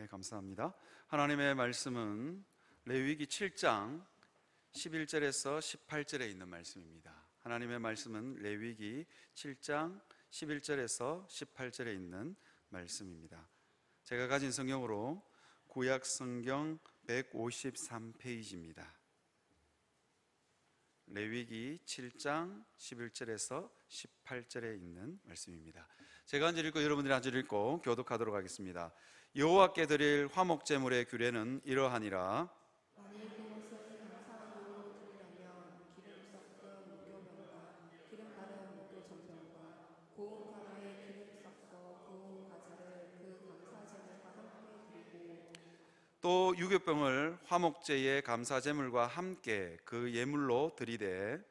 네, 감사합니다. 하나님의 말씀은 레위기 7장 11절에서 18절에 있는 말씀입니다. 하나님의 말씀은 레위기 7장 11절에서 18절에 있는 말씀입니다. 제가 가진 성경으로 구약 성경 153페이지입니다. 레위기 7장 11절에서 18절에 있는 말씀입니다. 제가 한 절 읽고 여러분들이 한 절 읽고 교독하도록 하겠습니다. 여호와께 드릴 화목제물의 규례는 이러하니라. 만일 그것을 감사함으로 드리려면 기름 섞은 무교면과 기름 바른 무교전병과 고운 가루에 기름 섞어 구운 과자를 그 감사제물과 함께 드리고, 또 유교병을 화목제의 감사제물과 함께 그 예물로 드리되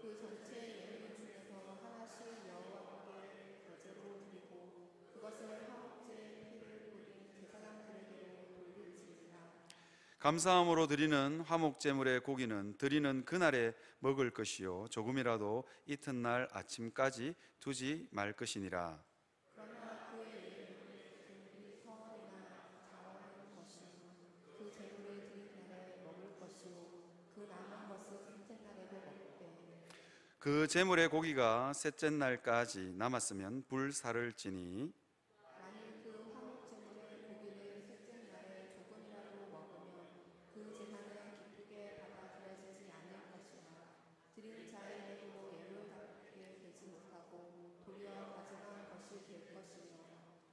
그 전체 예물 중에서 하나씩 여호와께 거제로 드리고, 그것을 화목제의 피를 뿌린 제사장들에게로 돌릴지니라. 감사함으로 드리는 화목제물의 고기는 드리는 그날에 먹을 것이요 조금이라도 이튿날 아침까지 두지 말 것이니라. 그러나 그의 예물이 터널이나 자원하는 것이니 그 재물을 드린 날에 먹을 것이요 그 남은 것은 셋째 날에도 먹되, 그 제물의 고기가 셋째 날까지 남았으면 불사를 지니 만일 그 화목제물의 고기를 셋째 날에 조금이라도 먹으면 그 제사는 기쁘게 받아들여지지 않을 것이나 드린 자에게도 예물답게 되지 못하고 도리어 가증한 것이 될 것이며,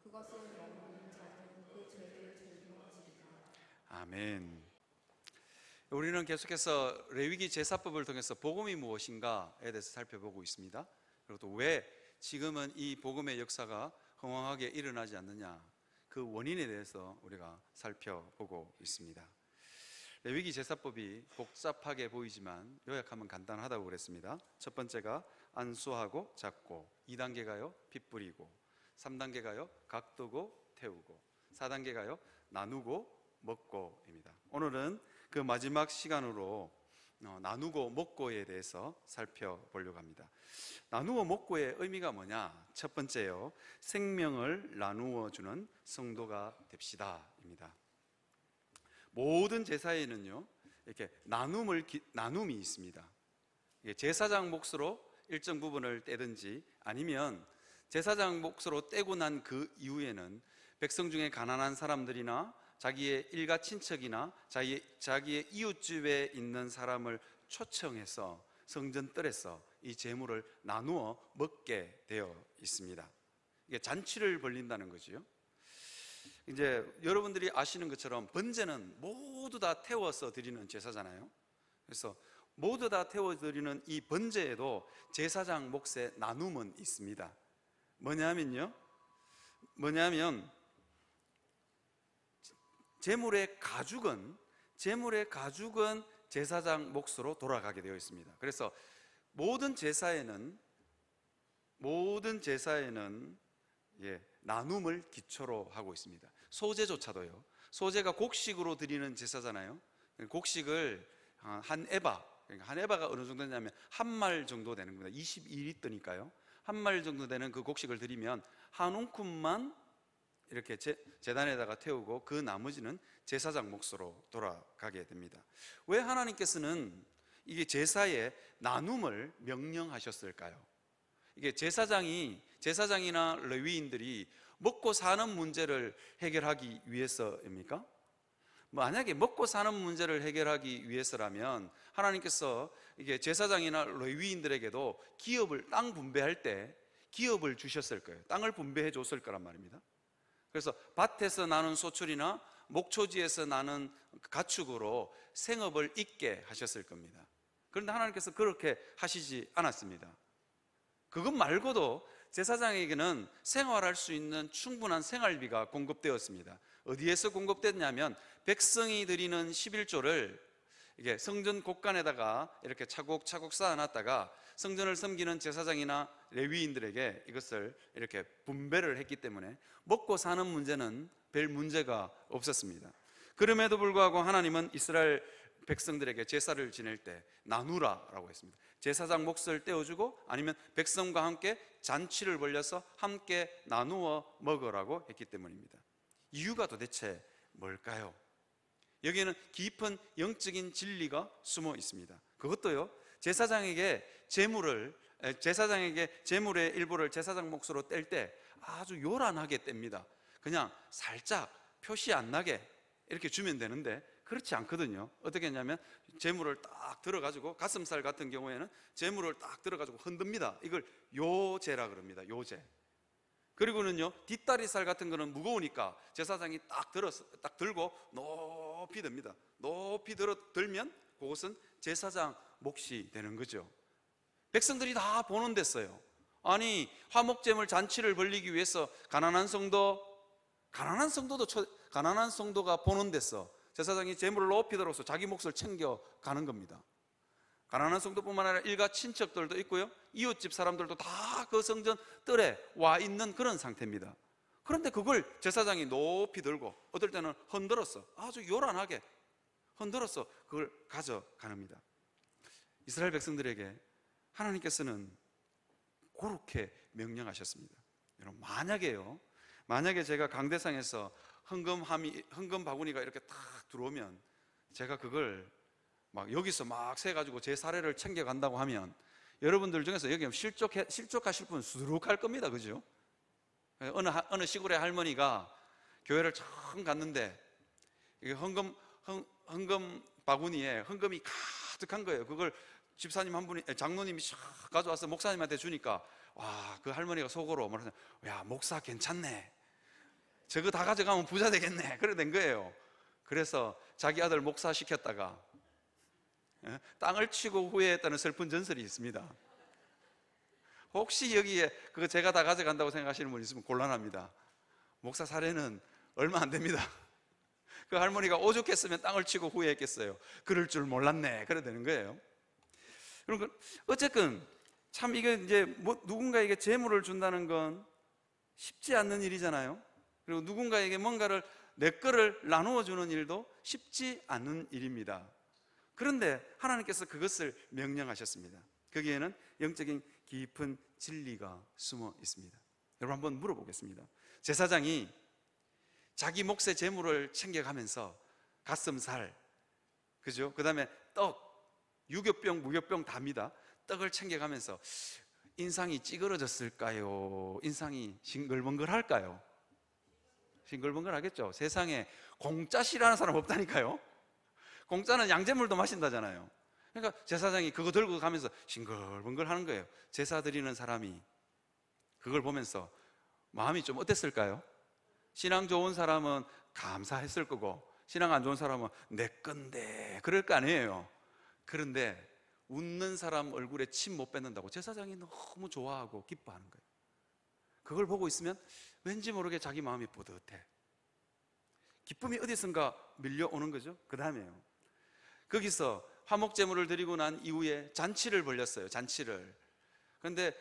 그것을 먹는 자는 그 죄를 짊어지리라. 아멘. 우리는 계속해서 레위기 제사법을 통해서 복음이 무엇인가에 대해서 살펴보고 있습니다. 그리고 또 왜 지금은 이 복음의 역사가 허망하게 일어나지 않느냐, 그 원인에 대해서 우리가 살펴보고 있습니다. 레위기 제사법이 복잡하게 보이지만 요약하면 간단하다고 그랬습니다. 첫 번째가 안수하고 잡고, 2단계가요 피 뿌리고, 3단계가요 각도고 태우고, 4단계가요 나누고 먹고입니다. 오늘은 그 마지막 시간으로 나누고 먹고에 대해서 살펴보려고 합니다. 나누어 먹고의 의미가 뭐냐? 첫 번째요, 생명을 나누어 주는 성도가 됩시다입니다. 모든 제사에는요 이렇게 나눔이 있습니다. 제사장 몫으로 일정 부분을 떼든지 아니면 제사장 몫으로 떼고 난 그 이후에는 백성 중에 가난한 사람들이나 자기의 일가 친척이나 자기의 이웃집에 있는 사람을 초청해서 성전뜰에서 이 제물을 나누어 먹게 되어 있습니다. 이게 잔치를 벌린다는 거지요. 이제 여러분들이 아시는 것처럼 번제는 모두 다 태워서 드리는 제사잖아요. 그래서 모두 다 태워 드리는 이 번제에도 제사장 몫의 나눔은 있습니다. 뭐냐면 제물의 가죽은 제사장 몫으로 돌아가게 되어 있습니다. 그래서 모든 제사에는 나눔을 기초로 하고 있습니다. 소제조차도요. 소제가 곡식으로 드리는 제사잖아요. 곡식을 한 에바, 그러니까 한 에바가 어느 정도 되냐면 한 말 정도 되는 겁니다. 22리터니까요. 한 말 정도 되는 그 곡식을 드리면 한 움큼만 이렇게 제단에다가 태우고 그 나머지는 제사장 몫으로 돌아가게 됩니다. 왜 하나님께서는 이게 제사에 나눔을 명령하셨을까요? 이게 제사장이나 레위인들이 먹고 사는 문제를 해결하기 위해서입니까? 만약에 먹고 사는 문제를 해결하기 위해서라면 하나님께서 이게 제사장이나 레위인들에게도 땅 분배할 때 기업을 주셨을 거예요. 땅을 분배해 줬을 거란 말입니다. 그래서 밭에서 나는 소출이나 목초지에서 나는 가축으로 생업을 잇게 하셨을 겁니다. 그런데 하나님께서 그렇게 하시지 않았습니다. 그것 말고도 제사장에게는 생활할 수 있는 충분한 생활비가 공급되었습니다. 어디에서 공급됐냐면 백성이 드리는 11조를 이게 성전 곳간에다가 이렇게 차곡차곡 쌓아놨다가 성전을 섬기는 제사장이나 레위인들에게 이것을 이렇게 분배를 했기 때문에 먹고 사는 문제는 별 문제가 없었습니다. 그럼에도 불구하고 하나님은 이스라엘 백성들에게 제사를 지낼 때 나누라라고 했습니다. 제사장 몫을 떼어주고 아니면 백성과 함께 잔치를 벌려서 함께 나누어 먹으라고 했기 때문입니다. 이유가 도대체 뭘까요? 여기에는 깊은 영적인 진리가 숨어 있습니다. 그것도요, 제사장에게 제물의 일부를 제사장 몫으로 뗄 때 아주 요란하게 뗍니다. 그냥 살짝 표시 안 나게 이렇게 주면 되는데 그렇지 않거든요. 어떻게 했냐면 제물을 딱 들어가지고, 가슴살 같은 경우에는 제물을 딱 들어가지고 흔듭니다. 이걸 요제라 그럽니다. 요제. 그리고는요, 뒷다리살 같은 거는 무거우니까 제사장이 딱 들고 높이 듭니다. 높이 들면 그것은 제사장 몫이 되는 거죠. 백성들이 다 보는 데서요. 아니, 화목제물 잔치를 벌리기 위해서 가난한 성도가 보는 데서 제사장이 제물을 높이 들어서 자기 몫을 챙겨 가는 겁니다. 가난한 성도뿐만 아니라 일가 친척들도 있고요, 이웃집 사람들도 다 그 성전 뜰에 와 있는 그런 상태입니다. 그런데 그걸 제사장이 높이 들고 어떨 때는 흔들어서, 아주 요란하게 흔들어서 그걸 가져가랍니다. 이스라엘 백성들에게 하나님께서는 그렇게 명령하셨습니다. 여러분, 만약에 제가 강대상에서 헌금 바구니가 이렇게 탁 들어오면 제가 그걸 막 여기서 막 세가지고 제 사례를 챙겨간다고 하면 여러분들 중에서 여기 실족하실 분은 수두룩할 겁니다. 그죠? 어느 시골의 할머니가 교회를 처음 갔는데 헌금 바구니에 헌금이 가득한 거예요. 그걸 집사님 한 분이, 장로님이 샥 가져와서 목사님한테 주니까, 와, 그 할머니가 속으로 뭐라냐, 야, 목사 괜찮네, 저거 다 가져가면 부자 되겠네, 그래 된 거예요. 그래서 자기 아들 목사 시켰다가 땅을 치고 후회했다는 슬픈 전설이 있습니다. 혹시 여기에 그거 제가 다 가져간다고 생각하시는 분 있으면 곤란합니다. 목사 사례는 얼마 안 됩니다. 그 할머니가 오죽했으면 땅을 치고 후회했겠어요. 그럴 줄 몰랐네, 그래 되는 거예요. 그러니까 어쨌든 참 이게 이제 누군가에게 재물을 준다는 건 쉽지 않는 일이잖아요. 그리고 누군가에게 뭔가를 내 거를 나누어 주는 일도 쉽지 않는 일입니다. 그런데 하나님께서 그것을 명령하셨습니다. 거기에는 영적인 깊은 진리가 숨어 있습니다. 여러분, 한번 물어보겠습니다. 제사장이 자기 몫의 재물을 챙겨가면서 가슴살, 그죠? 그 다음에 떡, 유교병, 무교병 답니다. 떡을 챙겨가면서 인상이 찌그러졌을까요? 인상이 싱글벙글할까요? 싱글벙글하겠죠. 세상에 공짜 싫어하는 사람 없다니까요. 공짜는 양잿물도 마신다잖아요. 그러니까 제사장이 그거 들고 가면서 싱글벙글 하는 거예요. 제사 드리는 사람이 그걸 보면서 마음이 좀 어땠을까요? 신앙 좋은 사람은 감사했을 거고, 신앙 안 좋은 사람은 내 건데 그럴 거 아니에요. 그런데 웃는 사람 얼굴에 침 못 뱉는다고 제사장이 너무 좋아하고 기뻐하는 거예요. 그걸 보고 있으면 왠지 모르게 자기 마음이 뿌듯해. 기쁨이 어디선가 밀려오는 거죠. 그 다음에요, 거기서 화목제물을 드리고 난 이후에 잔치를 벌렸어요. 잔치를. 그런데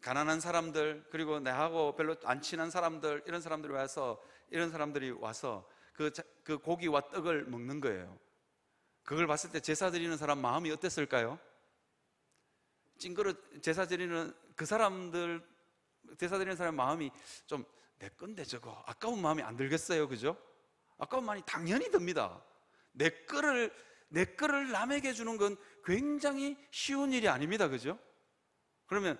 가난한 사람들, 그리고 나하고 별로 안 친한 사람들, 이런 사람들이 와서 그 고기와 떡을 먹는 거예요. 그걸 봤을 때 제사 드리는 사람 마음이 어땠을까요? 제사 드리는 사람 마음이 좀 내 건데 저거 아까운 마음이 안 들겠어요, 그죠? 아까운 마음이 당연히 듭니다. 내 거를 남에게 주는 건 굉장히 쉬운 일이 아닙니다, 그죠? 그러면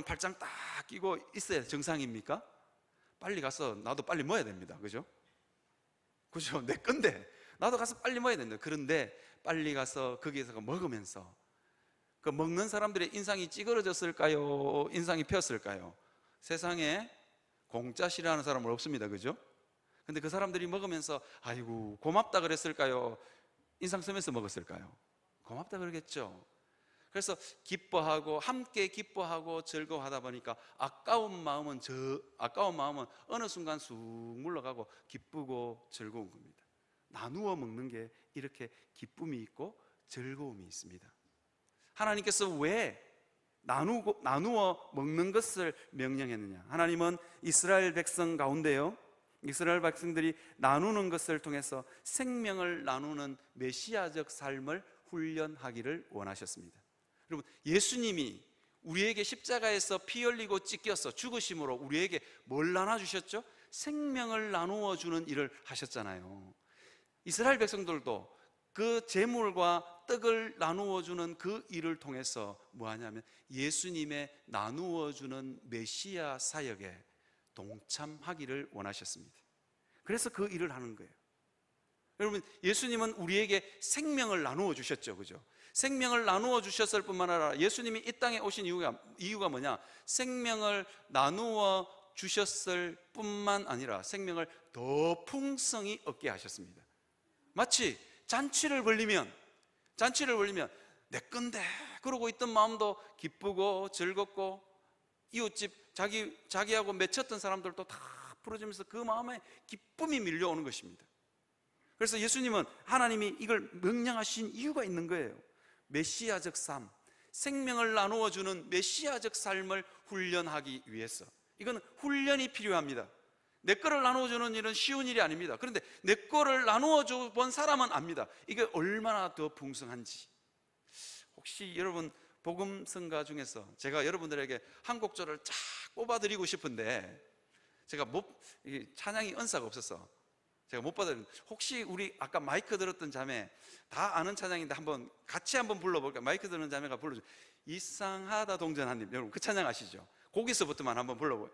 팔짱 딱 끼고 있어야 정상입니까? 빨리 가서 나도 빨리 먹어야 됩니다, 그죠? 내 건데 나도 가서 빨리 먹어야 된다. 그런데 빨리 가서 거기에서 먹으면서 그 먹는 사람들의 인상이 찌그러졌을까요? 인상이 폈을까요? 세상에 공짜 싫어하는 사람은 없습니다, 그죠? 근데 그 사람들이 먹으면서 아이고 고맙다 그랬을까요? 인상 쓰면서 먹었을까요? 고맙다 그러겠죠. 그래서 함께 기뻐하고 즐거워하다 보니까 아까운 마음은 어느 순간 쑥 물러가고 기쁘고 즐거운 겁니다. 나누어 먹는 게 이렇게 기쁨이 있고 즐거움이 있습니다. 하나님께서 왜 나누어 먹는 것을 명령했느냐? 하나님은 이스라엘 백성 가운데요, 이스라엘 백성들이 나누는 것을 통해서 생명을 나누는 메시아적 삶을 훈련하기를 원하셨습니다. 여러분, 예수님이 우리에게 십자가에서 피 흘리고 찢겨서 죽으심으로 우리에게 뭘 나눠주셨죠? 생명을 나누어 주는 일을 하셨잖아요. 이스라엘 백성들도 그 제물과 떡을 나누어 주는 그 일을 통해서 뭐 하냐면 예수님의 나누어 주는 메시아 사역에 동참하기를 원하셨습니다. 그래서 그 일을 하는 거예요. 여러분, 예수님은 우리에게 생명을 나누어 주셨죠, 그죠? 생명을 나누어 주셨을 뿐만 아니라 예수님이 이 땅에 오신 이유가 뭐냐? 생명을 나누어 주셨을 뿐만 아니라 생명을 더 풍성히 얻게 하셨습니다. 마치 잔치를 벌리면 내 건데 그러고 있던 마음도 기쁘고 즐겁고, 이웃집 자기하고 맺혔던 사람들도 다 풀어주면서 그 마음에 기쁨이 밀려오는 것입니다. 그래서 예수님은, 하나님이 이걸 명령하신 이유가 있는 거예요. 메시아적 삶, 생명을 나누어 주는 메시아적 삶을 훈련하기 위해서. 이건 훈련이 필요합니다. 내 거를 나누어 주는 일은 쉬운 일이 아닙니다. 그런데 내 거를 나누어 줘 본 사람은 압니다. 이게 얼마나 더 풍성한지. 혹시 여러분 복음성가 중에서 제가 여러분들에게 한 곡절을 쫙 뽑아드리고 싶은데 제가 찬양이 은사가 없어서 제가 못 받아드렸는데, 혹시 우리 아까 마이크 들었던 자매 다 아는 찬양인데 같이 한번 불러볼까요? 마이크 들은 자매가 불러줘. 이상하다 동전한님, 여러분 그 찬양 아시죠? 거기서부터만 한번 불러보요.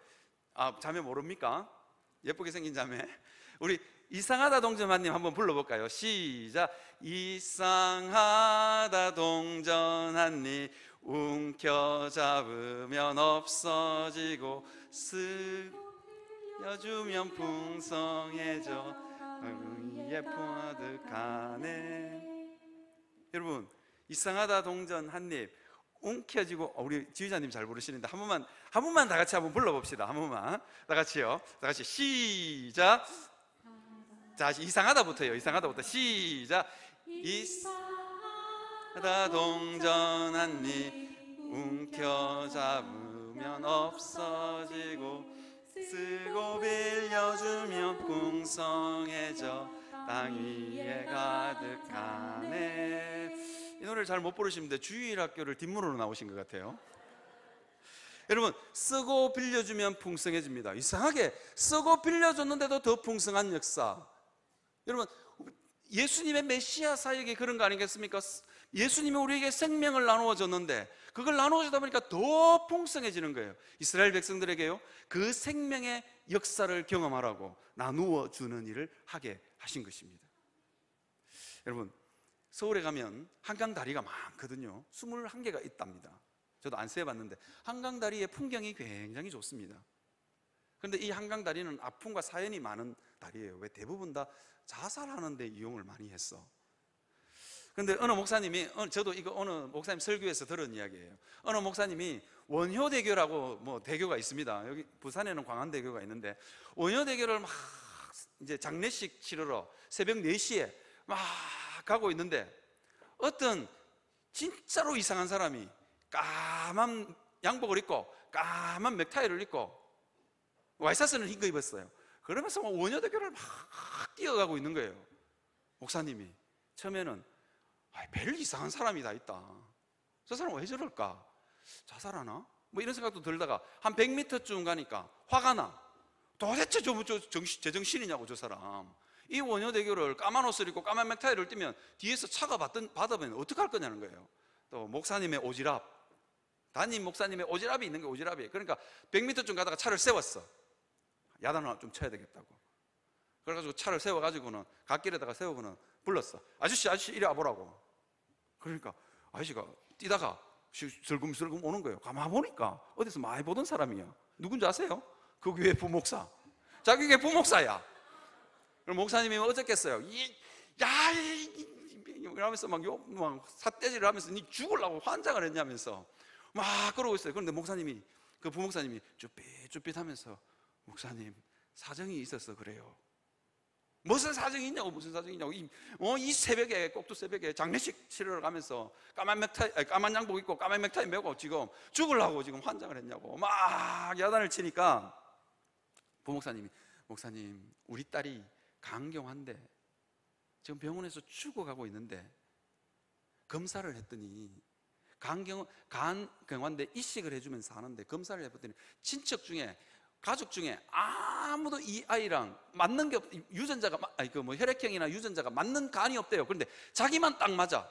자매 모릅니까? 예쁘게 생긴 자매. 우리 이상하다 동전한님 한번 불러볼까요? 시작. 이상하다 동전한님 움켜잡으면 없어지고 쓰여주면 풍성해져 의에 포득하네. 여러분, 이상하다 동전 한입 움켜쥐고, 우리 지휘자님 잘 부르시는데 한 번만 다 같이 한번 불러봅시다. 한 번만 다 같이요. 다 같이 시작. 자, 이상하다부터요. 이상하다부터 시작. 이상하다 동전 한입 움켜잡으면 없어지고 쓰고 빌려주면 풍성해져 땅 위에 가득하네. 이 노래를 잘 못 부르시는데 주일학교를 뒷문으로 나오신 것 같아요. 여러분, 쓰고 빌려주면 풍성해집니다. 이상하게 쓰고 빌려줬는데도 더 풍성한 역사. 여러분, 예수님의 메시아 사역이 그런 거 아니겠습니까? 예수님이 우리에게 생명을 나누어 줬는데 그걸 나누어 주다 보니까 더 풍성해지는 거예요. 이스라엘 백성들에게요, 그 생명의 역사를 경험하라고 나누어 주는 일을 하게 하신 것입니다. 여러분, 서울에 가면 한강다리가 많거든요. 21개가 있답니다. 저도 안 세어봤는데 한강다리의 풍경이 굉장히 좋습니다. 그런데 이 한강다리는 아픔과 사연이 많은 다리예요. 왜? 대부분 다 자살하는 데 이용을 많이 했어. 그런데 어느 목사님이, 저도 이거 어느 목사님 설교에서 들은 이야기예요. 어느 목사님이 원효대교라고 대교가 있습니다. 여기 부산에는 광안대교가 있는데, 원효대교를 막 이제 장례식 치르러 새벽 4시에 막 가고 있는데 어떤 진짜로 이상한 사람이 까만 양복을 입고 까만 넥타이를 입고 와이셔츠는 흰 거 입었어요. 그러면서 원효대교를 막 뛰어가고 있는 거예요. 목사님이 처음에는 별 이상한 사람이 다 있다. 저 사람 왜 저럴까? 자살하나? 이런 생각도 들다가 한 100m쯤 가니까 화가 나. 도대체 제정신이냐고, 저 사람. 이 원효대교를 까만 옷을 입고 까만 넥타이를 띠면 뒤에서 차가 받으면 어떡할 거냐는 거예요. 또 목사님의 오지랖, 담임 목사님의 오지랖이 있는 거예요. 오지랖이. 그러니까 100m쯤 가다가 차를 세웠어. 야단을 좀 쳐야 되겠다고. 그래가지고 차를 세워가지고는 갓길에다가 세우고는 불렀어. 아저씨 이리 와보라고. 그러니까 아저씨가 뛰다가 슬금슬금 오는 거예요. 가만 보니까 어디서 많이 보던 사람이야. 누군지 아세요? 그 교회 부목사. 자기 교회 부목사야. 그럼 목사님이 어쨌겠어요? 이러면서 막 삿대질을 하면서 니 죽으려고 환장을 했냐면서 막 그러고 있어요. 그런데 목사님이, 그 부목사님이 쭈삣쭈삣 하면서, 목사님, 사정이 있어서 그래요. 무슨 사정이 있냐고, 무슨 사정이 있냐고. 이 새벽에, 꼭두 새벽에 장례식 치르러 가면서 까만 양복 입고 까만 넥타이 메고 지금 죽으려고 지금 환장을 했냐고 막 야단을 치니까 부목사님이, 목사님, 우리 딸이 강경한데 지금 병원에서 죽어가고 있는데 검사를 했더니 간경한데 이식을 해주면서 하는데 검사를 해봤더니 친척 중에 가족 중에 아무도 이 아이랑 맞는 게 유전자가 혈액형이나 유전자가 맞는 간이 없대요. 그런데 자기만 딱 맞아.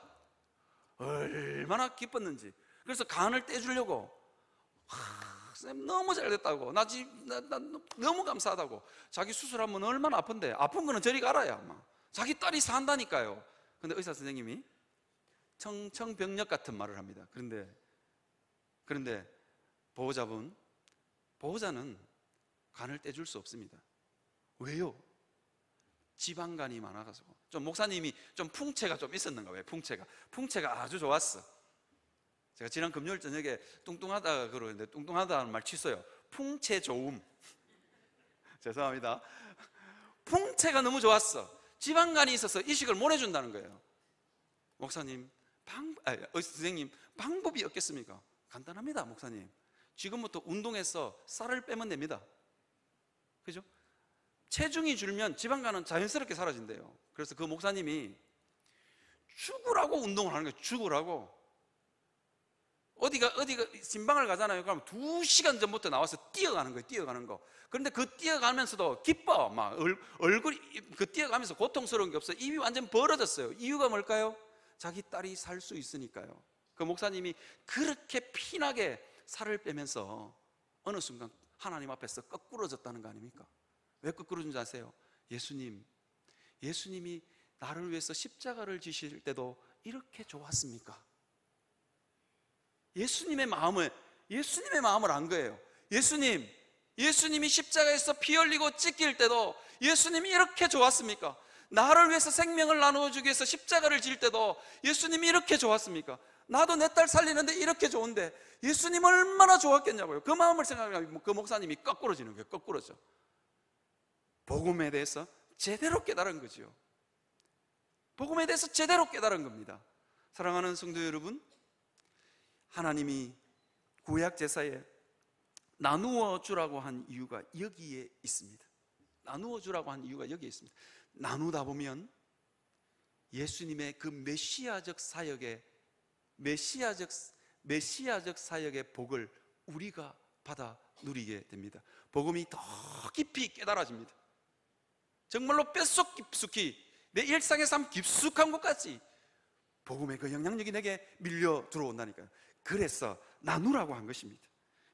얼마나 기뻤는지. 그래서 간을 떼주려고, 쌤 너무 잘 됐다고, 나 너무 감사하다고. 자기 수술하면 얼마나 아픈데, 아픈 거는 저리 가라야 막. 자기 딸이 산다니까요. 근데 의사 선생님이 청청병력 같은 말을 합니다. 그런데 보호자는 간을 떼줄 수 없습니다. 왜요? 지방간이 많아가지고. 좀 목사님이 좀 풍채가 좀 있었는가 봐요. 풍채가 아주 좋았어. 제가 지난 금요일 저녁에 뚱뚱하다 그러는데, 뚱뚱하다는 말 취소요. 풍채 좋음. 죄송합니다. 풍채가 너무 좋았어. 지방간이 있어서 이식을 못 해준다는 거예요. 목사님, 선생님, 방법이 없겠습니까? 간단합니다, 목사님. 지금부터 운동해서 쌀을 빼면 됩니다. 그죠? 체중이 줄면 지방간은 자연스럽게 사라진대요. 그래서 그 목사님이 죽으라고 운동을 하는 거예요. 죽으라고. 어디가 신방을 가잖아요. 그럼 2시간 전부터 나와서 뛰어가는 거예요. 뛰어가는 거. 그런데 그 뛰어가면서도 기뻐. 막 얼굴이 그 뛰어가면서 고통스러운 게 없어요. 입이 완전 벌어졌어요. 이유가 뭘까요? 자기 딸이 살 수 있으니까요. 그 목사님이 그렇게 피나게 살을 빼면서 어느 순간 하나님 앞에서 거꾸러졌다는 거 아닙니까? 왜 거꾸러진 줄 아세요? 예수님이 나를 위해서 십자가를 지실 때도 이렇게 좋았습니까? 예수님의 마음을 안 거예요. 예수님이 십자가에서 피 흘리고 찢길 때도 예수님이 이렇게 좋았습니까? 나를 위해서 생명을 나누어주기 위해서 십자가를 질 때도 예수님이 이렇게 좋았습니까? 나도 내 딸 살리는데 이렇게 좋은데 예수님 얼마나 좋았겠냐고요. 그 마음을 생각하면 그 목사님이 거꾸러지는 거예요. 거꾸러져. 복음에 대해서 제대로 깨달은 거죠. 복음에 대해서 제대로 깨달은 겁니다. 사랑하는 성도 여러분, 하나님이 구약 제사에 나누어 주라고 한 이유가 여기에 있습니다. 나누어 주라고 한 이유가 여기에 있습니다. 나누다 보면 예수님의 그 메시아적 사역의 복을 우리가 받아 누리게 됩니다. 복음이 더 깊이 깨달아집니다. 정말로 뼛속 깊숙이 내 일상의 삶 깊숙한 곳까지 복음의 그 영향력이 내게 밀려 들어온다니까요. 그래서 나누라고 한 것입니다.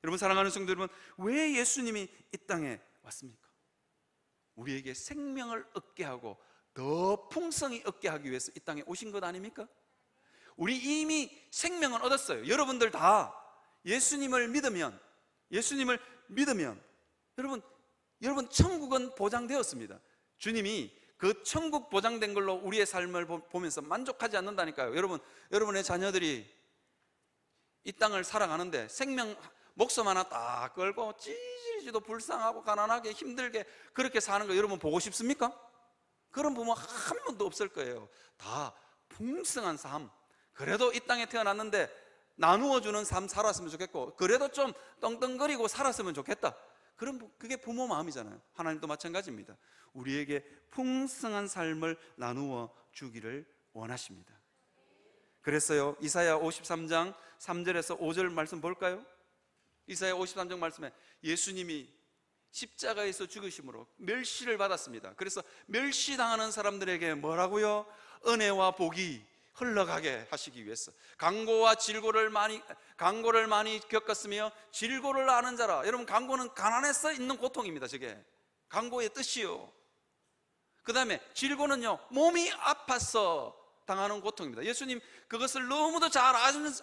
여러분, 사랑하는 성도 여러분, 왜 예수님이 이 땅에 왔습니까? 우리에게 생명을 얻게 하고 더 풍성히 얻게 하기 위해서 이 땅에 오신 것 아닙니까? 우리 이미 생명은 얻었어요. 여러분들 다 예수님을 믿으면 여러분 천국은 보장되었습니다. 주님이 그 천국 보장된 걸로 우리의 삶을 보면서 만족하지 않는다니까요. 여러분의 자녀들이 이 땅을 살아가는데 목숨 하나 딱 걸고 찌질지도 불쌍하고 가난하게 힘들게 그렇게 사는 거 여러분 보고 싶습니까? 그런 부모 한 번도 없을 거예요. 다 풍성한 삶, 그래도 이 땅에 태어났는데 나누어주는 삶 살았으면 좋겠고, 그래도 좀 떵떵거리고 살았으면 좋겠다. 그게 부모 마음이잖아요. 하나님도 마찬가지입니다. 우리에게 풍성한 삶을 나누어 주기를 원하십니다. 그랬어요. 이사야 53장 3절에서 5절 말씀 볼까요? 이사야 53장 말씀에 예수님이 십자가에서 죽으심으로 멸시를 받았습니다. 그래서 멸시당하는 사람들에게 뭐라고요? 은혜와 복이 흘러가게 하시기 위해서 강고와 질고를 많이 겪었으며 질고를 아는 자라. 여러분, 강고는 가난해서 있는 고통입니다. 저게 강고의 뜻이요. 그 다음에 질고는요, 몸이 아파서 당하는 고통입니다. 예수님 그것을 너무도 잘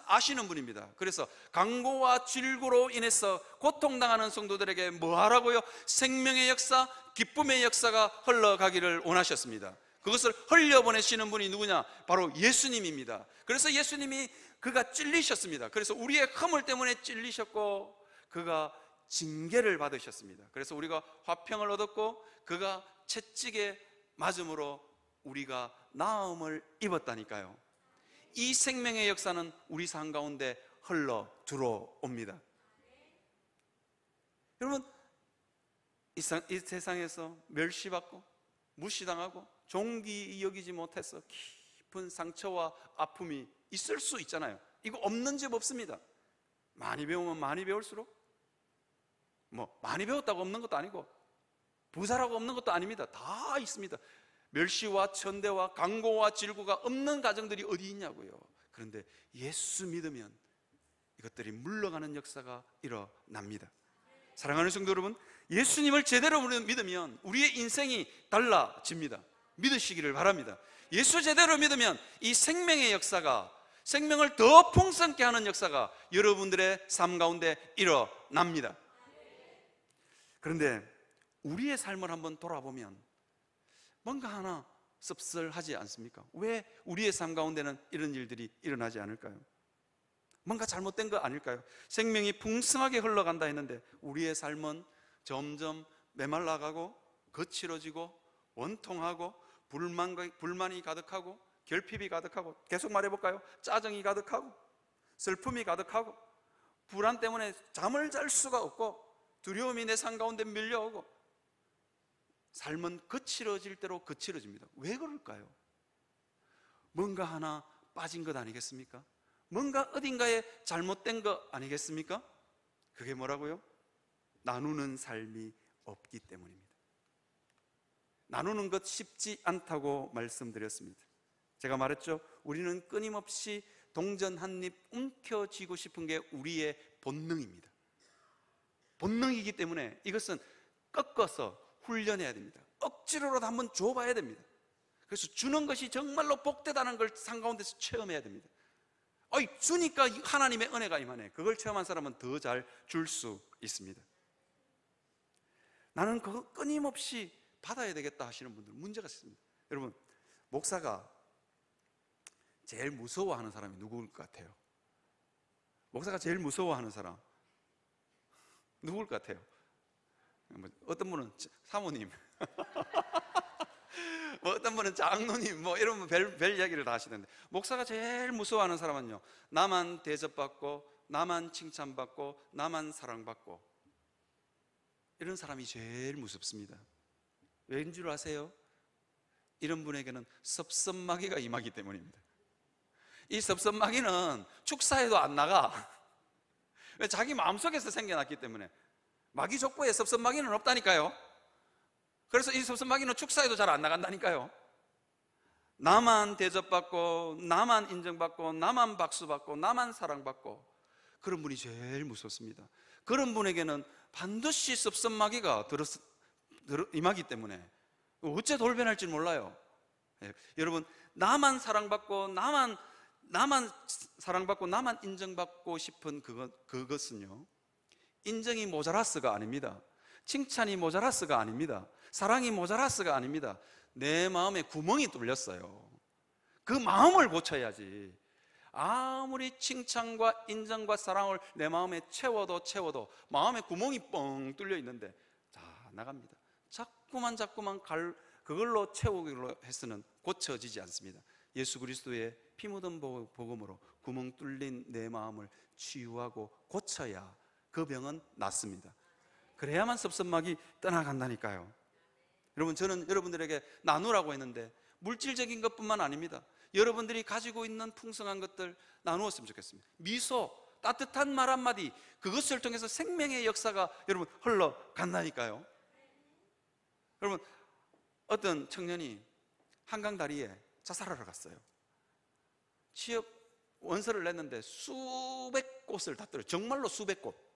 아시는 분입니다. 그래서 강고와 질고로 인해서 고통당하는 성도들에게 뭐 하라고요? 생명의 역사, 기쁨의 역사가 흘러가기를 원하셨습니다. 그것을 흘려보내시는 분이 누구냐? 바로 예수님입니다. 그래서 예수님이 그가 찔리셨습니다. 그래서 우리의 허물 때문에 찔리셨고 그가 징계를 받으셨습니다. 그래서 우리가 화평을 얻었고 그가 채찍에 맞음으로 우리가 나음을 입었다니까요. 이 생명의 역사는 우리 삶 가운데 흘러 들어옵니다. 여러분, 이 세상에서 멸시받고 무시당하고 존귀 여기지 못해서 깊은 상처와 아픔이 있을 수 있잖아요. 이거 없는 집 없습니다. 많이 배우면 많이 배울수록 뭐 많이 배웠다고 없는 것도 아니고 부자라고 없는 것도 아닙니다. 다 있습니다. 멸시와 천대와 강고와 질고가 없는 가정들이 어디 있냐고요. 그런데 예수 믿으면 이것들이 물러가는 역사가 일어납니다. 사랑하는 성도 여러분, 예수님을 제대로 믿으면 우리의 인생이 달라집니다. 믿으시기를 바랍니다. 예수 제대로 믿으면 이 생명의 역사가, 생명을 더 풍성케 하는 역사가 여러분들의 삶 가운데 일어납니다. 그런데 우리의 삶을 한번 돌아보면 뭔가 하나 씁쓸하지 않습니까? 왜 우리의 삶 가운데는 이런 일들이 일어나지 않을까요? 뭔가 잘못된 거 아닐까요? 생명이 풍성하게 흘러간다 했는데 우리의 삶은 점점 메말라가고 거칠어지고 원통하고 불만이 가득하고 결핍이 가득하고, 계속 말해볼까요? 짜증이 가득하고 슬픔이 가득하고 불안 때문에 잠을 잘 수가 없고 두려움이 내 삶 가운데 밀려오고 삶은 거칠어질 대로 거칠어집니다. 왜 그럴까요? 뭔가 하나 빠진 것 아니겠습니까? 뭔가 어딘가에 잘못된 것 아니겠습니까? 그게 뭐라고요? 나누는 삶이 없기 때문입니다. 나누는 것 쉽지 않다고 말씀드렸습니다. 제가 말했죠? 우리는 끊임없이 동전 한 입 움켜쥐고 싶은 게 우리의 본능입니다. 본능이기 때문에 이것은 꺾어서 훈련해야 됩니다. 억지로라도 한번 줘봐야 됩니다. 그래서 주는 것이 정말로 복되다는 걸 삶 가운데서 체험해야 됩니다. 주니까 하나님의 은혜가 임하네. 그걸 체험한 사람은 더 잘 줄 수 있습니다. 나는 그거 끊임없이 받아야 되겠다 하시는 분들 문제가 있습니다. 여러분, 목사가 제일 무서워하는 사람이 누구일 것 같아요? 목사가 제일 무서워하는 사람 누구일 것 같아요? 어떤 분은 사모님 뭐 어떤 분은 장로님, 뭐 이런 별 이야기를 다 하시는데, 목사가 제일 무서워하는 사람은요, 나만 대접받고 나만 칭찬받고 나만 사랑받고, 이런 사람이 제일 무섭습니다. 왠 줄 아세요? 이런 분에게는 섭섭마귀가 임하기 때문입니다. 이 섭섭마귀는 축사에도 안 나가. 왜? 자기 마음속에서 생겨났기 때문에. 마귀 족보에 섭섭마귀는 없다니까요. 그래서 이 섭섭마귀는 축사에도 잘 안 나간다니까요. 나만 대접받고 나만 인정받고 나만 박수받고 나만 사랑받고, 그런 분이 제일 무섭습니다. 그런 분에게는 반드시 섭섭마귀가 임하기 때문에 어째 돌변할지 몰라요. 여러분, 나만 사랑받고 나만 사랑받고 나만 인정받고 싶은 그것은요, 인정이 모자라서가 아닙니다. 칭찬이 모자라서가 아닙니다. 사랑이 모자라서가 아닙니다. 내 마음에 구멍이 뚫렸어요. 그 마음을 고쳐야지. 아무리 칭찬과 인정과 사랑을 내 마음에 채워도 마음에 구멍이 뻥 뚫려 있는데 다 나갑니다. 자꾸만 그걸로 채우기로 해서는 고쳐지지 않습니다. 예수 그리스도의 피 묻은 복음으로 구멍 뚫린 내 마음을 치유하고 고쳐야 그 병은 낫습니다. 그래야만 섭섭마귀 떠나간다니까요. 여러분, 저는 여러분들에게 나누라고 했는데 물질적인 것뿐만 아닙니다. 여러분들이 가지고 있는 풍성한 것들 나누었으면 좋겠습니다. 미소, 따뜻한 말 한마디, 그것을 통해서 생명의 역사가 여러분 흘러간다니까요. 여러분, 어떤 청년이 한강 다리에 자살하러 갔어요. 취업 원서를 냈는데 수백 곳을 다 떨어졌어요. 정말로 수백 곳,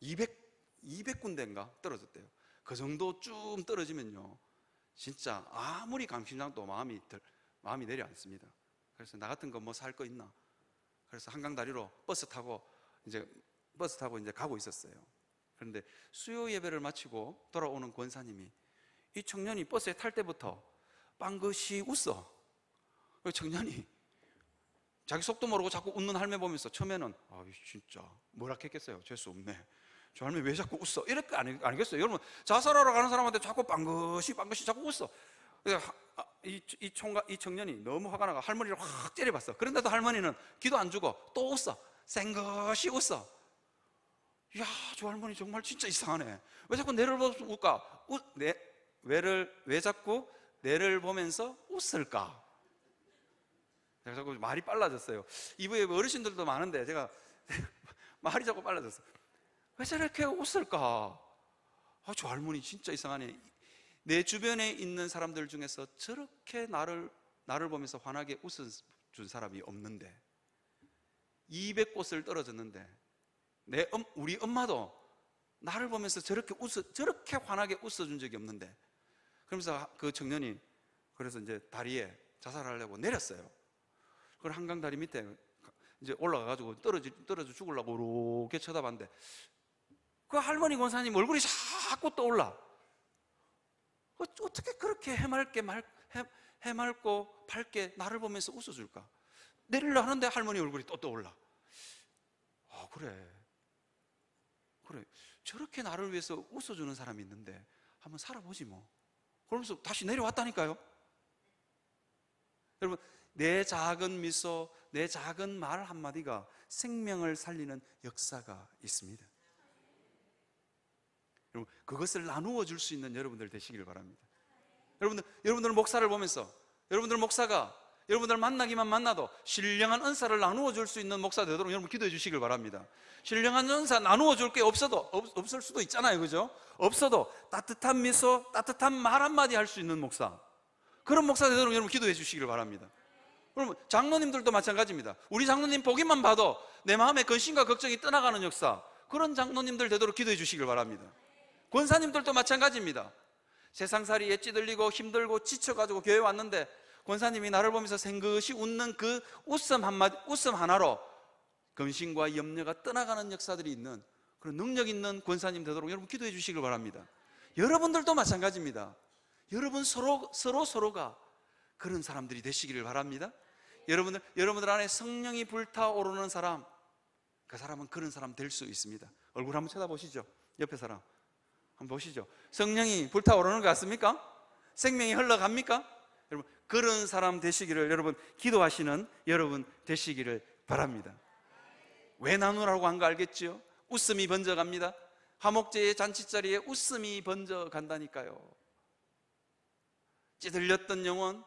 200군데인가 떨어졌대요. 그 정도 쭉 떨어지면요, 진짜 아무리 감심장도 마음이 내려앉습니다. 그래서 나 같은 거 뭐 살 거 있나? 그래서 한강 다리로 버스 타고 이제 가고 있었어요. 그런데 수요 예배를 마치고 돌아오는 권사님이 이 청년이 버스에 탈 때부터 빵긋이 웃어. 그 청년이 자기 속도 모르고 자꾸 웃는 할매 보면서 처음에는 진짜 뭐라 했겠어요. 재수 없네. 저 할매 왜 자꾸 웃어? 이럴 거 아니겠어요? 여러분, 자살하러 가는 사람한테 자꾸 빵긋이 자꾸 웃어. 이 청년이 너무 화가 나가 할머니를 확 때려봤어. 그런데도 할머니는 귀도 안 주고 또 웃어. 생것이 웃어. 이야, 저 할머니 정말 진짜 이상하네. 왜 자꾸 내를 보면서 웃까? 왜 자꾸 내를 보면서 웃을까? 제가 자꾸 말이 빨라졌어요. 이부에 어르신들도 많은데 제가 말이 자꾸 빨라졌어요. 왜 저렇게 웃을까? 저 할머니 진짜 이상하네. 내 주변에 있는 사람들 중에서 저렇게 나를 보면서 환하게 웃어준 사람이 없는데, 200곳을 떨어졌는데 우리 엄마도 나를 보면서 저렇게 환하게 웃어준 적이 없는데. 그러면서 그 청년이 그래서 이제 다리에 자살하려고 내렸어요. 그걸 한강 다리 밑에 이제 올라가가지고 떨어져 죽으려고 이렇게 쳐다봤는데, 그 할머니 권사님 얼굴이 자꾸 떠올라. 어떻게 그렇게 해맑고 밝게 나를 보면서 웃어줄까? 내리려 하는데 할머니 얼굴이 또 떠올라. 그래, 저렇게 나를 위해서 웃어주는 사람이 있는데 한번 살아보지 뭐. 그러면서 다시 내려왔다니까요. 여러분, 내 작은 미소, 내 작은 말 한마디가 생명을 살리는 역사가 있습니다. 여러분, 그것을 나누어 줄 수 있는 여러분들 되시길 바랍니다. 여러분들 목사를 보면서, 목사가 여러분들 만나기만 만나도 신령한 은사를 나누어 줄 수 있는 목사 되도록 여러분 기도해 주시길 바랍니다. 신령한 은사 나누어 줄 게 없을 수도 있잖아요, 그죠? 없어도 따뜻한 미소, 따뜻한 말 한마디 할 수 있는 목사, 그런 목사 되도록 여러분 기도해 주시길 바랍니다. 여러분, 장로님들도 마찬가지입니다. 우리 장로님 보기만 봐도 내 마음에 근심과 걱정이 떠나가는 역사, 그런 장로님들 되도록 기도해 주시길 바랍니다. 권사님들도 마찬가지입니다. 세상살이에 찌들리고 힘들고 지쳐가지고 교회 왔는데 권사님이 나를 보면서 생긋이 웃는 그 웃음 하나로 근심과 염려가 떠나가는 역사들이 있는 그런 능력 있는 권사님 되도록 여러분 기도해 주시길 바랍니다. 여러분들도 마찬가지입니다. 여러분 서로가 그런 사람들이 되시기를 바랍니다. 여러분들 안에 성령이 불타오르는 사람, 그 사람은 그런 사람 될 수 있습니다. 얼굴 한번 쳐다보시죠. 옆에 사람 한번 보시죠. 성령이 불타오르는 것 같습니까? 생명이 흘러갑니까? 여러분, 그런 사람 되시기를 여러분 기도하시는 여러분 되시기를 바랍니다. 왜 나누라고 한 거 알겠죠? 웃음이 번져갑니다. 화목제의 잔치자리에 웃음이 번져간다니까요. 찌들렸던 영혼,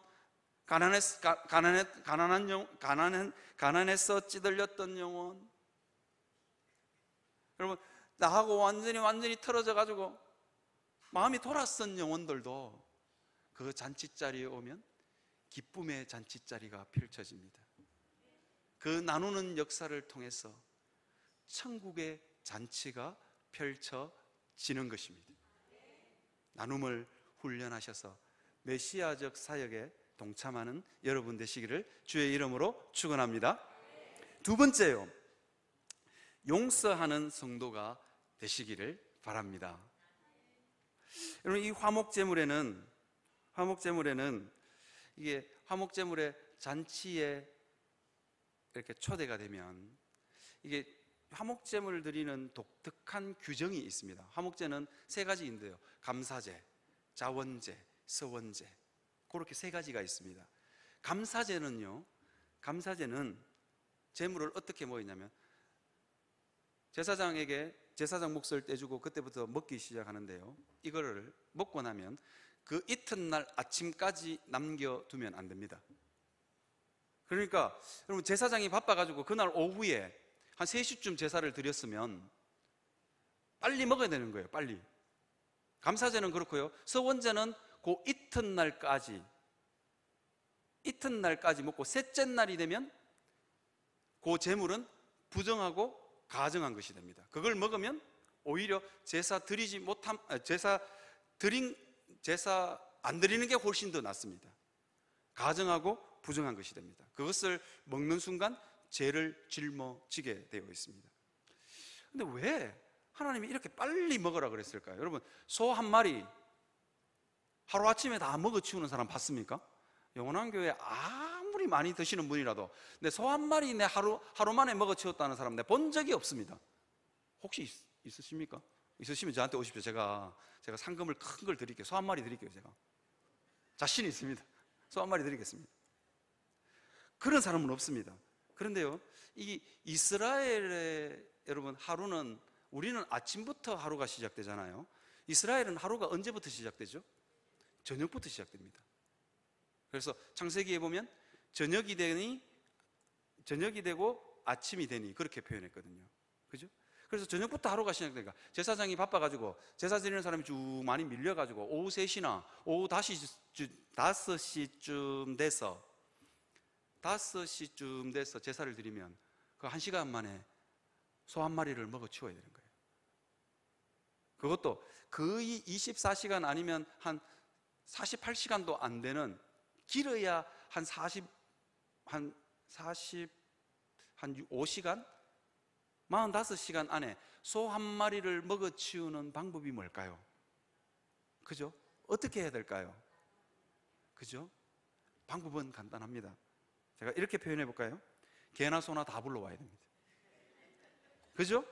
가난해서 찌들렸던 영혼, 여러분 나하고 완전히 틀어져 가지고 마음이 돌아선 영혼들도 그 잔치자리에 오면 기쁨의 잔치자리가 펼쳐집니다. 그 나누는 역사를 통해서 천국의 잔치가 펼쳐지는 것입니다. 나눔을 훈련하셔서 메시아적 사역에 동참하는 여러분 되시기를 주의 이름으로 축원합니다. 두 번째요, 용서하는 성도가 되시기를 바랍니다. 여러분, 이 화목제물에는 이게 화목제물의 잔치에 이렇게 초대가 되면 이게 화목제물을 드리는 독특한 규정이 있습니다. 화목제는 세 가지인데요, 감사제, 자원제, 서원제, 그렇게 세 가지가 있습니다. 감사제는 제물을 어떻게 모이냐면 제사장에게 제사장 몫을 떼주고 그때부터 먹기 시작하는데요, 이거를 먹고 나면 그 이튿날 아침까지 남겨두면 안 됩니다. 그러니까 여러분, 제사장이 바빠가지고 그날 오후에 한 3시쯤 제사를 드렸으면 빨리 먹어야 되는 거예요. 빨리. 감사제는 그렇고요, 서원제는 그 이튿날까지 먹고 셋째 날이 되면 그 제물은 부정하고 가정한 것이 됩니다. 그걸 먹으면 오히려 제사 안 드리는 게 훨씬 더 낫습니다. 가정하고 부정한 것이 됩니다. 그것을 먹는 순간 죄를 짊어지게 되어 있습니다. 근데 왜 하나님이 이렇게 빨리 먹으라 그랬을까요? 여러분, 소 한 마리 하루아침에 다 먹어치우는 사람 봤습니까? 영원한 교회 아무리 많이 드시는 분이라도 근데 소 한 마리 내 하루 만에 먹어치웠다는 사람 내가 본 적이 없습니다. 혹시 있으십니까? 있으시면 저한테 오십시오. 제가 상금을 큰 걸 드릴게요. 소 한 마리 드릴게요. 제가 자신이 있습니다. 소 한 마리 드리겠습니다. 그런 사람은 없습니다. 그런데요, 이 이스라엘의 여러분 하루는, 우리는 아침부터 하루가 시작되잖아요. 이스라엘은 하루가 언제부터 시작되죠? 저녁부터 시작됩니다. 그래서 창세기에 보면 저녁이 되고 아침이 되니 그렇게 표현했거든요. 그죠? 그래서 저녁부터 하루가 시작되니까 제사장이 바빠가지고 제사 드리는 사람이 쭉 많이 밀려가지고 오후 3시나 오후 5시쯤 돼서 제사를 드리면 그 1시간 만에 소 한 마리를 먹어 치워야 되는 거예요. 그것도 거의 24시간 아니면 한 48시간도 안 되는, 길어야 한 5시간? 45시간 안에 소 한 마리를 먹어 치우는 방법이 뭘까요? 그죠? 어떻게 해야 될까요? 그죠? 방법은 간단합니다. 제가 이렇게 표현해 볼까요? 개나 소나 다 불러와야 됩니다. 그죠?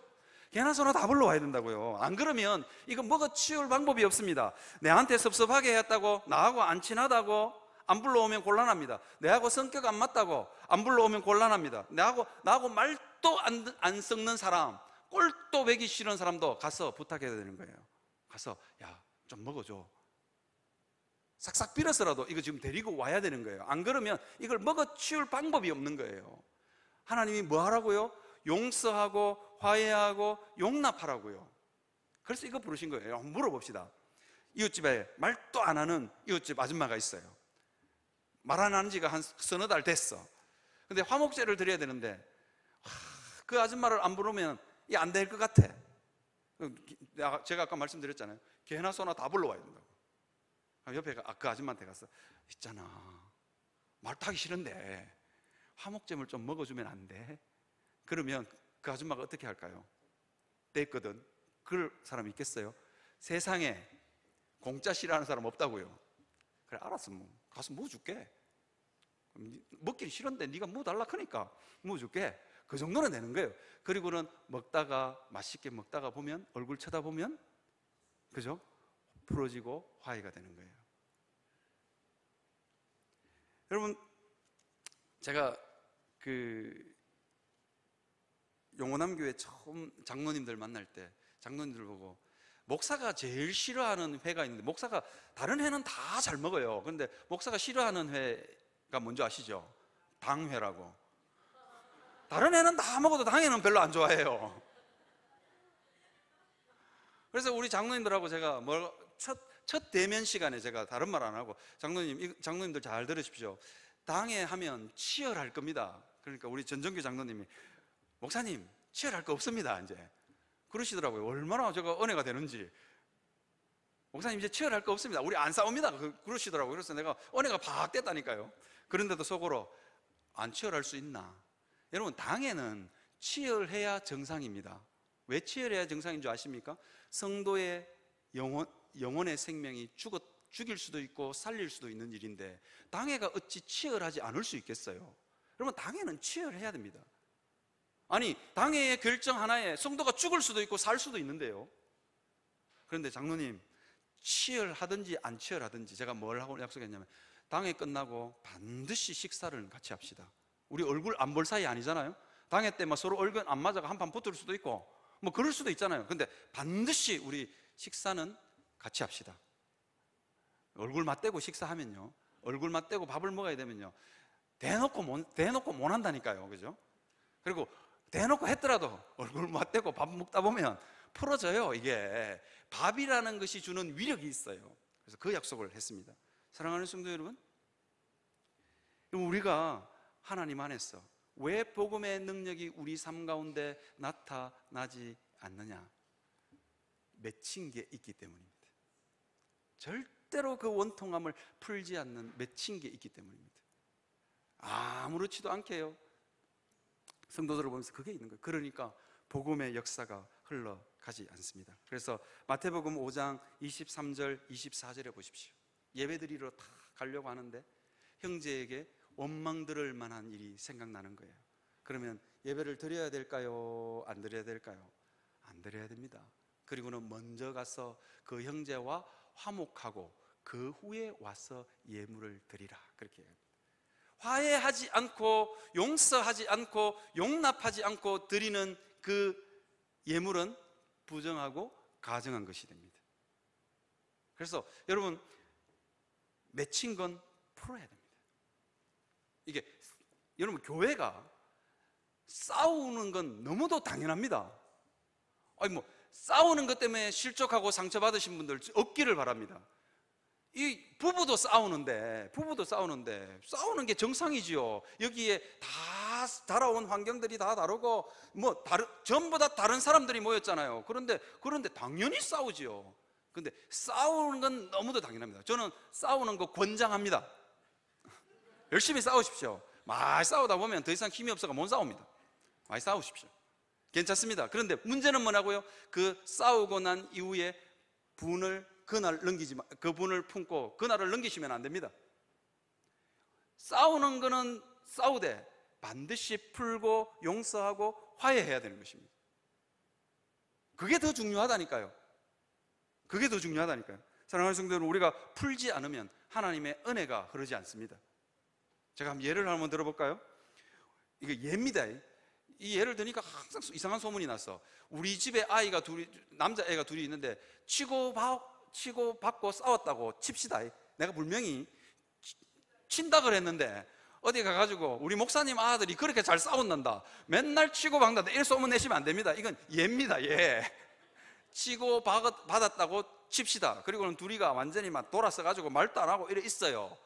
개나 소나 다 불러와야 된다고요. 안 그러면 이거 먹어 치울 방법이 없습니다. 내한테 섭섭하게 했다고, 나하고 안 친하다고 안 불러오면 곤란합니다. 내하고 성격 안 맞다고 안 불러오면 곤란합니다. 나하고 말도 안 섞는 사람, 꼴도 배기 싫은 사람도 가서 부탁해야 되는 거예요. 가서 야, 좀 먹어줘. 싹싹 빌어서라도 이거 지금 데리고 와야 되는 거예요. 안 그러면 이걸 먹어 치울 방법이 없는 거예요. 하나님이 뭐 하라고요? 용서하고 화해하고 용납하라고요. 그래서 이거 부르신 거예요. 한번 물어봅시다. 이웃집에 말도 안 하는 이웃집 아줌마가 있어요. 말 안 하는 지가 한 서너 달 됐어. 근데 화목제를 드려야 되는데 그 아줌마를 안 부르면 이 안 될 것 같아. 제가 아까 말씀드렸잖아요. 개나 소나 다 불러와야 된다고. 옆에 그 아줌마한테 가서 있잖아, 말도 하기 싫은데 화목제물 좀 먹어주면 안 돼? 그러면 그 아줌마가 어떻게 할까요? 됐거든. 그럴 사람이 있겠어요? 세상에 공짜 싫어하는 사람 없다고요. 그래, 알았어, 뭐 가서 뭐 줄게. 먹기 싫은데 네가 뭐 달라 하니까 뭐 줄게. 그 정도는 되는 거예요. 그리고는 먹다가 맛있게 먹다가 보면, 얼굴 쳐다보면, 그죠? 풀어지고 화해가 되는 거예요. 여러분, 제가 용호남교회 처음 장로님들 만날 때 장로님들 보고 목사가 제일 싫어하는 회가 있는데, 목사가 다른 회는 다 잘 먹어요. 그런데 목사가 싫어하는 회가 뭔지 아시죠? 당회라고. 다른 회는 다 먹어도 당회는 별로 안 좋아해요. 그래서 우리 장로님들하고 제가 첫 대면 시간에 제가 다른 말 안 하고, 장로님들 잘 들으십시오. 당회 하면 치열할 겁니다. 그러니까 우리 전정규 장로님이 목사님 치열할 거 없습니다 이제 그러시더라고요. 얼마나 제가 은혜가 되는지. 목사님 이제 치열할 거 없습니다. 우리 안 싸웁니다. 그러시더라고요. 그래서 내가 은혜가 팍 됐다니까요. 그런데도 속으로 안 치열할 수 있나? 여러분, 당에는 치열해야 정상입니다. 왜 치열해야 정상인 줄 아십니까? 성도의 영혼의 생명이 죽일 수도 있고 살릴 수도 있는 일인데, 당회가 어찌 치열하지 않을 수 있겠어요? 여러분, 당회는 치열해야 됩니다. 아니, 당회의 결정 하나에 성도가 죽을 수도 있고 살 수도 있는데요. 그런데 장로님, 치열하든지 안 치열하든지 제가 뭘 하고 약속했냐면, 당회 끝나고 반드시 식사를 같이 합시다. 우리 얼굴 안 볼 사이 아니잖아요. 당회 때 막 서로 얼굴 안 맞아가 한판 붙을 수도 있고 뭐 그럴 수도 있잖아요. 근데 반드시 우리 식사는 같이 합시다. 얼굴 맞대고 식사하면요, 얼굴 맞대고 밥을 먹어야 되면요, 대놓고 못 한다니까요. 그죠? 그리고 대놓고 했더라도 얼굴 맞대고 밥 먹다 보면 풀어져요. 이게 밥이라는 것이 주는 위력이 있어요. 그래서 그 약속을 했습니다. 사랑하는 성도 여러분, 우리가 하나님 안에서 왜 복음의 능력이 우리 삶 가운데 나타나지 않느냐? 맺힌 게 있기 때문입니다. 절대로 그 원통함을 풀지 않는 맺힌 게 있기 때문입니다. 아무렇지도 않게요, 성도들을 보면서 그게 있는 거예요. 그러니까 복음의 역사가 흘러가지 않습니다. 그래서 마태복음 5장 23절 24절에 보십시오. 예배드리러 다 가려고 하는데 형제에게 원망 들을 만한 일이 생각나는 거예요. 그러면 예배를 드려야 될까요? 안 드려야 될까요? 안 드려야 됩니다. 그리고는 먼저 가서 그 형제와 화목하고 그 후에 와서 예물을 드리라, 그렇게 해요. 화해하지 않고 용서하지 않고 용납하지 않고 드리는 그 예물은 부정하고 가증한 것이 됩니다. 그래서 여러분, 맺힌 건 풀어야 됩니다. 이게 여러분, 교회가 싸우는 건 너무도 당연합니다. 아니 뭐 싸우는 것 때문에 실족하고 상처받으신 분들 없기를 바랍니다. 이 부부도 싸우는데 싸우는 게 정상이지요. 여기에 다 달아온 환경들이 다 다르고 뭐 전부 다 다른 사람들이 모였잖아요. 그런데 당연히 싸우지요. 근데 싸우는 건 너무도 당연합니다. 저는 싸우는 거 권장합니다. 열심히 싸우십시오. 많이 싸우다 보면 더 이상 힘이 없어서 못 싸웁니다. 많이 싸우십시오. 괜찮습니다. 그런데 문제는 뭐냐고요? 그 싸우고 난 이후에 그 분을 품고 그날을 넘기시면 안 됩니다. 싸우는 거는 싸우되 반드시 풀고 용서하고 화해해야 되는 것입니다. 그게 더 중요하다니까요. 사랑하는 성도 여러분, 우리가 풀지 않으면 하나님의 은혜가 흐르지 않습니다. 제가 한번 예를 한번 들어볼까요? 이게 예입니다. 이 예를 드니까 항상 이상한 소문이 났어. 우리 집에 남자애가 둘이 있는데 치고받고 싸웠다고 칩시다. 내가 분명히 친다 그랬는데 어디 가가지고 우리 목사님 아들이 그렇게 잘 싸웠는다, 맨날 치고받는다, 이런 소문 내시면 안 됩니다. 이건 예입니다. 예. 치고받았다고 칩시다. 그리고는 둘이가 완전히 막 돌아서가지고 말도 안 하고 이래 있어요.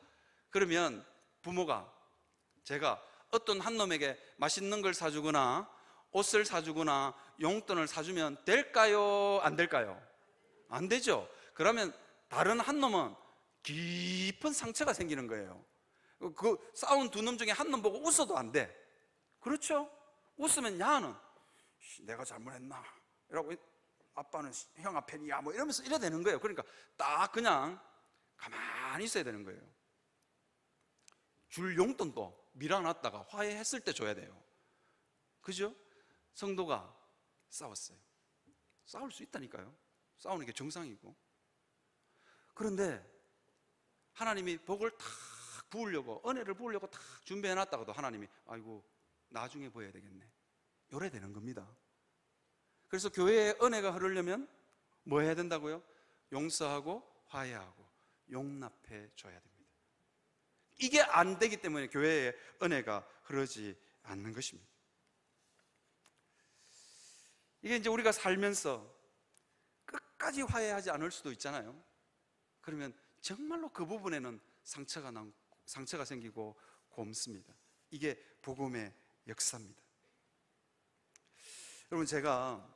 그러면 부모가 제가 어떤 한 놈에게 맛있는 걸 사주거나 옷을 사주거나 용돈을 사주면 될까요? 안 될까요? 안 되죠. 그러면 다른 한 놈은 깊은 상처가 생기는 거예요. 그 싸운 두 놈 중에 한 놈 보고 웃어도 안 돼. 그렇죠? 웃으면 야는 내가 잘못했나? 이라고, 아빠는 형아 편이야 뭐 이러면서 이래 되는 거예요. 그러니까 딱 그냥 가만히 있어야 되는 거예요. 줄 용돈도 밀어놨다가 화해했을 때 줘야 돼요. 그죠? 성도가 싸웠어요. 싸울 수 있다니까요. 싸우는 게 정상이고. 그런데 하나님이 복을 탁 부으려고, 은혜를 부으려고 탁 준비해놨다가도 하나님이 아이고 나중에 보여야 되겠네, 요래 되는 겁니다. 그래서 교회에 은혜가 흐르려면 뭐 해야 된다고요? 용서하고 화해하고 용납해 줘야 됩니다. 이게 안 되기 때문에 교회에 은혜가 흐르지 않는 것입니다. 이게 이제 우리가 살면서 끝까지 화해하지 않을 수도 있잖아요. 그러면 정말로 그 부분에는 상처가 생기고 곪습니다. 이게 복음의 역사입니다. 여러분, 제가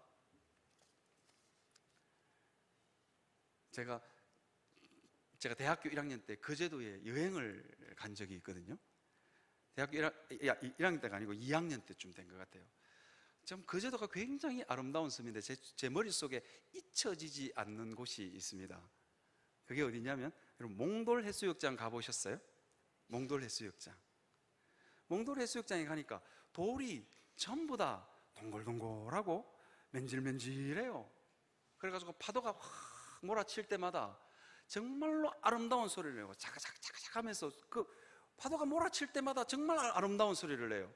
대학교 1학년 때 거제도에 여행을 간 적이 있거든요. 대학교 1학년 때가 아니고 2학년 때쯤 된 것 같아요. 참 거제도가 굉장히 아름다운 섬인데 제 머릿속에 잊혀지지 않는 곳이 있습니다. 그게 어디냐면, 여러분 몽돌 해수욕장 가보셨어요? 몽돌 해수욕장. 몽돌 해수욕장에 가니까 돌이 전부 다 동글동글하고 맨질맨질해요. 그래가지고 파도가 확 몰아칠 때마다 정말로 아름다운 소리를 내요. 자가자가자가 하면서 그 파도가 몰아칠 때마다 정말 아름다운 소리를 내요.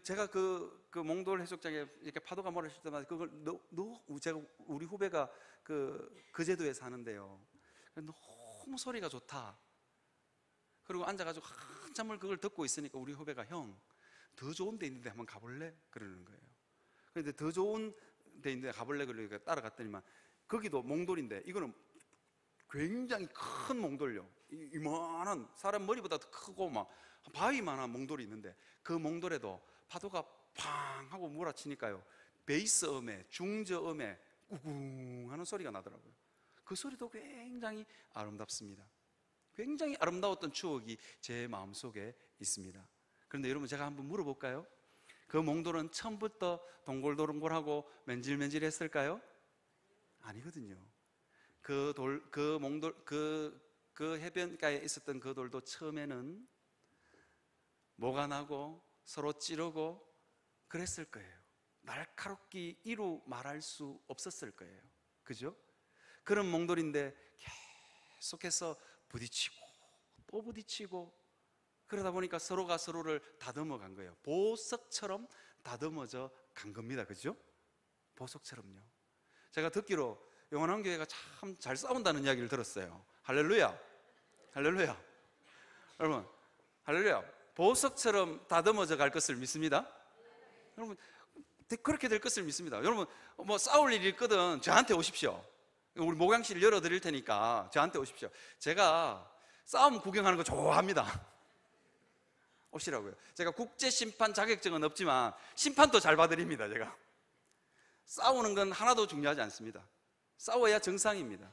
제가 그 몽돌 해수욕장에 이렇게 파도가 몰아칠 때마다 그걸 우리 후배가 거제도에 사는데요. 너무 소리가 좋다. 그리고 앉아가지고 한참을 그걸 듣고 있으니까 우리 후배가 형, 더 좋은 데 있는데 한번 가볼래? 그러는 거예요. 그런데 더 좋은 데 있는데 가볼래? 그러니까 따라갔더니만 거기도 몽돌인데 이거는 굉장히 큰 몽돌요. 이만한 사람 머리보다 더 크고 막 바위만한 몽돌이 있는데 그 몽돌에도 파도가 팡 하고 몰아치니까요, 베이스음에 중저음에 우궁 하는 소리가 나더라고요. 그 소리도 굉장히 아름답습니다. 굉장히 아름다웠던 추억이 제 마음속에 있습니다. 그런데 여러분, 제가 한번 물어볼까요? 그 몽돌은 처음부터 동글동글하고 맨질맨질했을까요? 아니거든요. 그 해변가에 있었던 그 돌도 처음에는 뭐가 나고 서로 찌르고 그랬을 거예요. 날카롭게 이루 말할 수 없었을 거예요. 그죠? 그런 몽돌인데 계속해서 부딪히고 또 부딪히고 그러다 보니까 서로가 서로를 다듬어 간 거예요. 보석처럼 다듬어져 간 겁니다. 그죠? 보석처럼요. 제가 듣기로 영원한 교회가 참 잘 싸운다는 이야기를 들었어요. 할렐루야. 할렐루야. 여러분, 할렐루야. 보석처럼 다듬어져 갈 것을 믿습니다. 여러분, 그렇게 될 것을 믿습니다. 여러분, 뭐 싸울 일이 있거든 저한테 오십시오. 우리 목양실 열어드릴 테니까 저한테 오십시오. 제가 싸움 구경하는 거 좋아합니다. 오시라고요. 제가 국제심판 자격증은 없지만 심판도 잘 봐드립니다. 제가 싸우는 건 하나도 중요하지 않습니다. 싸워야 정상입니다.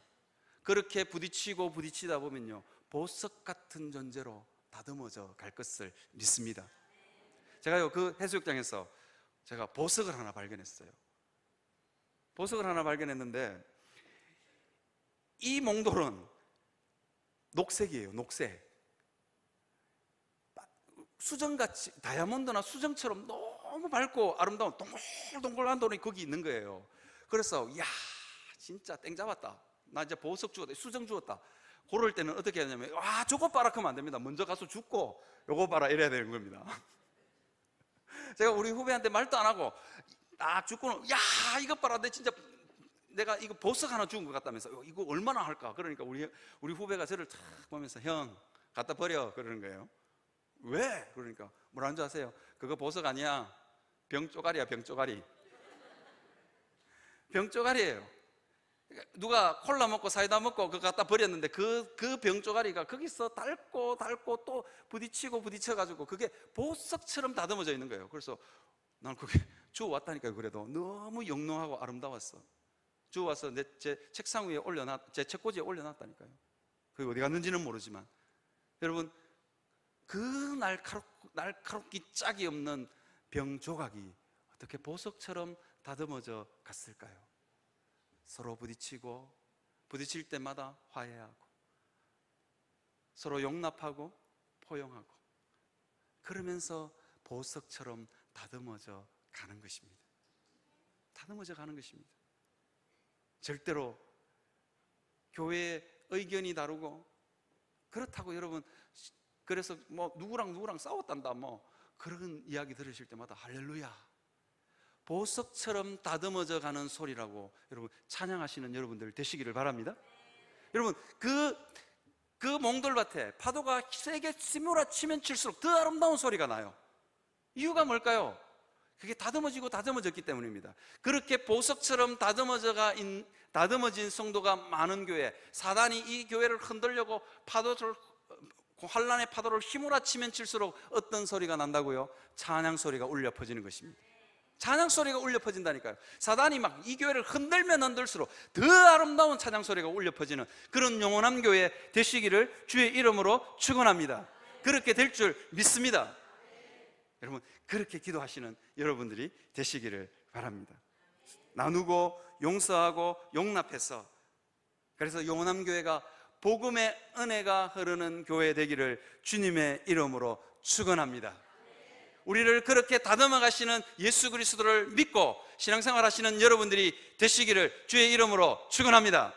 그렇게 부딪히고 부딪히다 보면요, 보석 같은 존재로 다듬어져 갈 것을 믿습니다. 제가요, 그 해수욕장에서 제가 보석을 하나 발견했어요. 보석을 하나 발견했는데 이 몽돌은 녹색이에요. 녹색. 수정같이, 다이아몬드나 수정처럼 너무 밝고 아름다운 동글동글한 돌이 거기 있는 거예요. 그래서 야, 진짜 땡 잡았다. 나 이제 보석 주었다, 수정 주었다. 그럴 때는 어떻게 하냐면, 와, 저거 봐라 하면 안 됩니다. 먼저 가서 죽고 요거 봐라 이래야 되는 겁니다. 제가 우리 후배한테 말도 안 하고 딱 죽고는, 야, 이것 봐라, 내가 이거 보석 하나 죽은 것 같다면서, 이거 얼마나 할까? 그러니까 우리 후배가 저를 탁 보면서, 형, 갖다 버려 그러는 거예요. 왜? 그러니까 뭐라는 줄 아세요? 그거 보석 아니야. 병쪼가리야, 병쪼가리. 병쪼가리예요. 누가 콜라 먹고 사이다 먹고 그거 갖다 버렸는데 그 병쪼가리가 거기서 닳고 또 부딪히고 부딪혀가지고 그게 보석처럼 다듬어져 있는 거예요. 그래서 난 그게 주워왔다니까요. 그래도 너무 영롱하고 아름다웠어. 주워와서 제 책상 위에 제 책꽂이에 올려놨다니까요. 그게 어디 갔는지는 모르지만, 여러분, 그 날카롭기 짝이 없는 병조각이 어떻게 보석처럼 다듬어져 갔을까요? 서로 부딪힐 때마다 화해하고, 서로 용납하고 포용하고, 그러면서 보석처럼 다듬어져 가는 것입니다. 다듬어져 가는 것입니다. 절대로 교회의 의견이 다르고, 그렇다고 여러분, 그래서 뭐 누구랑 싸웠단다 뭐 그런 이야기 들으실 때마다 할렐루야, 보석처럼 다듬어져 가는 소리라고 여러분 찬양하시는 여러분들 되시기를 바랍니다. 여러분, 그 몽돌밭에 파도가 세게 휘몰아치면 칠수록 더 아름다운 소리가 나요. 이유가 뭘까요? 그게 다듬어졌기 때문입니다. 그렇게 보석처럼 다듬어진 성도가 많은 교회, 사단이 이 교회를 흔들려고 환란의 파도를 휘몰아치면 칠수록 어떤 소리가 난다고요? 찬양 소리가 울려 퍼지는 것입니다. 찬양 소리가 울려 퍼진다니까요. 사단이 막 이 교회를 흔들면 흔들수록 더 아름다운 찬양 소리가 울려 퍼지는 그런 영원한 교회 되시기를 주의 이름으로 축원합니다. 그렇게 될 줄 믿습니다. 여러분, 그렇게 기도하시는 여러분들이 되시기를 바랍니다. 나누고 용서하고 용납해서, 그래서 영원한 교회가 복음의 은혜가 흐르는 교회 되기를 주님의 이름으로 축원합니다. 우리를 그렇게 다듬어 가시는 예수 그리스도를 믿고 신앙생활 하시는 여러분들이 되시기를 주의 이름으로 축원합니다.